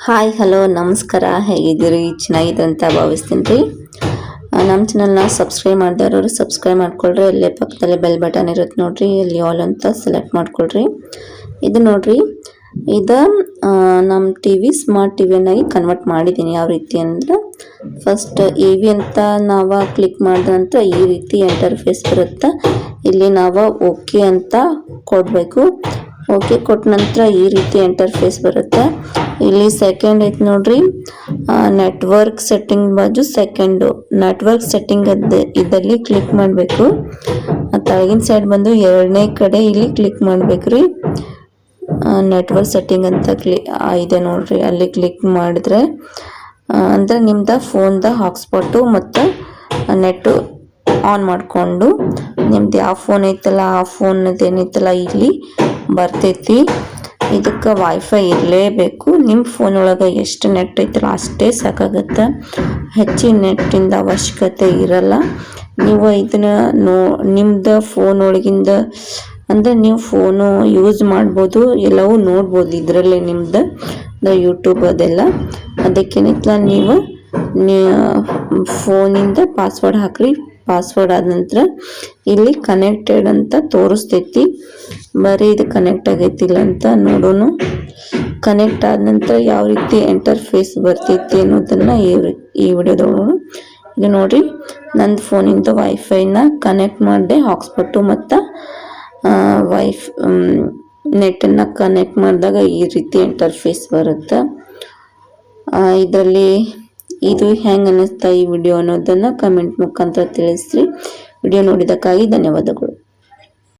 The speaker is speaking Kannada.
ಹಾಯ್ ಹಲೋ ನಮಸ್ಕಾರ, ಹೇಗಿದ್ದೀರಿ? ಚೆನ್ನಾಗಿದೆ ಅಂತ ಭಾವಿಸ್ತೀನಿ ರೀ. ನಮ್ಮ ಚಾನಲ್ನ ಸಬ್ಸ್ಕ್ರೈಬ್ ಮಾಡಿದವರು ಸಬ್ಸ್ಕ್ರೈಬ್ ಮಾಡ್ಕೊಳ್ರಿ. ಅಲ್ಲೇ ಪಕ್ಕದಲ್ಲಿ ಬೆಲ್ ಬಟನ್ ಇರುತ್ತೆ ನೋಡ್ರಿ, ಅಲ್ಲಿ ಆಲ್ ಅಂತ ಸೆಲೆಕ್ಟ್ ಮಾಡ್ಕೊಳ್ರಿ. ಇದು ನೋಡ್ರಿ, ಇದು ನಮ್ಮ ಟಿ ವಿ ಸ್ಮಾರ್ಟ್ ಟಿವಿಯನ್ನಾಗಿ ಕನ್ವರ್ಟ್ ಮಾಡಿದ್ದೀನಿ. ಯಾವ ರೀತಿ ಅಂದ್ರೆ ಫಸ್ಟ್ ಎ ವಿ ಅಂತ ನಾವು ಕ್ಲಿಕ್ ಮಾಡಿದ ನಂತರ ಈ ರೀತಿ ಇಂಟರ್ಫೇಸ್ ಬರುತ್ತೆ. ಇಲ್ಲಿ ನಾವು ಓಕೆ ಅಂತ ಕೊಡಬೇಕು. ಓಕೆ ಕೊಟ್ಟ ನಂತರ ಈ ರೀತಿ ಇಂಟರ್ಫೇಸ್ ಬರುತ್ತೆ. ಇಲ್ಲಿ ಸೆಕೆಂಡ್ ಐತೆ ನೋಡ್ರಿ, ನೆಟ್ವರ್ಕ್ ಸೆಟ್ಟಿಂಗ್ ಬಾಜು ಸೆಕೆಂಡು ನೆಟ್ವರ್ಕ್ ಸೆಟ್ಟಿಂಗ್ ಇದ್ದಲ್ಲಿ ಕ್ಲಿಕ್ ಮಾಡಬೇಕು. ತೆಳಗಿನ ಸೈಡ್ ಬಂದು ಎರಡನೇ ಕಡೆ ಇಲ್ಲಿ ಕ್ಲಿಕ್ ಮಾಡ್ಬೇಕ್ರಿ. ನೆಟ್ವರ್ಕ್ ಸೆಟ್ಟಿಂಗ್ ಅಂತ ಇದೆ ನೋಡ್ರಿ, ಅಲ್ಲಿ ಕ್ಲಿಕ್ ಮಾಡಿದ್ರೆ ಅಂದ್ರೆ ನಿಮ್ದು ಫೋನ್ದ ಹಾಟ್ಸ್ಪಾಟು ಮತ್ತು ನೆಟ್ಟು ಆನ್ ಮಾಡಿಕೊಂಡು ನಿಮ್ದು ಯಾವ ಫೋನ್ ಐತಲ್ಲ ಆ ಫೋನದ್ದು ಏನೈತಲ್ಲ ಇಲ್ಲಿ ಬರ್ತೈತಿ. ಇದಕ್ಕೆ ವೈಫೈ ಇರಲೇಬೇಕು. ನಿಮ್ಮ ಫೋನ್ ಒಳಗೆ ಎಷ್ಟು ನೆಟ್ ಐತಲ್ಲ ಅಷ್ಟೇ ಸಾಕಾಗುತ್ತೆ. ಹೆಚ್ಚಿನ ನೆಟ್ಟಿಂದ ಅವಶ್ಯಕತೆ ಇರಲ್ಲ. ನೀವು ಇದನ್ನು ನಿಮ್ದು ಫೋನ್ ಒಳಗಿಂದ ಅಂದರೆ ನೀವು ಫೋನು ಯೂಸ್ ಮಾಡ್ಬೋದು, ಎಲ್ಲವೂ ನೋಡ್ಬೋದು ಇದರಲ್ಲೇ ನಿಮ್ದು ಯೂಟ್ಯೂಬ್ ಅದೆಲ್ಲ. ಅದಕ್ಕೇನಿತ್ತಲ್ಲ ನೀವು ಫೋನಿಂದ ಪಾಸ್ವರ್ಡ್ ಹಾಕ್ರಿ. ಪಾಸ್ವರ್ಡ್ ಆದ ನಂತರ ಇಲ್ಲಿ ಕನೆಕ್ಟೆಡ್ ಅಂತ ತೋರಿಸ್ತೈತಿ. ಬರೀ ಇದು ಕನೆಕ್ಟ್ ಆಗೈತಿಲ್ಲ ಅಂತ ನೋಡೋಣ. ಕನೆಕ್ಟ್ ಆದ ನಂತರ ಯಾವ ರೀತಿ ಇಂಟರ್ಫೇಸ್ ಬರ್ತೈತಿ ಅನ್ನೋದನ್ನ ಈ ವಿಡಿಯೋದೊಳಗೆ ಇದು ನೋಡ್ರಿ. ನಂದು ಫೋನಿಂದ ವೈಫೈನ ಕನೆಕ್ಟ್ ಮಾಡಿದೆ, ಹಾಟ್ಸ್ಪಾಟು ಮತ್ತು ನೆಟ್ಟನ್ನು ಕನೆಕ್ಟ್ ಮಾಡಿದಾಗ ಈ ರೀತಿ ಇಂಟರ್ಫೇಸ್ ಬರುತ್ತೆ. ಇದರಲ್ಲಿ ಇದು ಹೆಂಗೆ ಅನ್ನಿಸ್ತಾ ಈ ವಿಡಿಯೋ ಅನ್ನೋದನ್ನು ಕಮೆಂಟ್ ಮುಖಾಂತರ ತಿಳಿಸ್ರಿ. ವಿಡಿಯೋ ನೋಡಿದ್ದಕ್ಕಾಗಿ ಧನ್ಯವಾದಗಳು.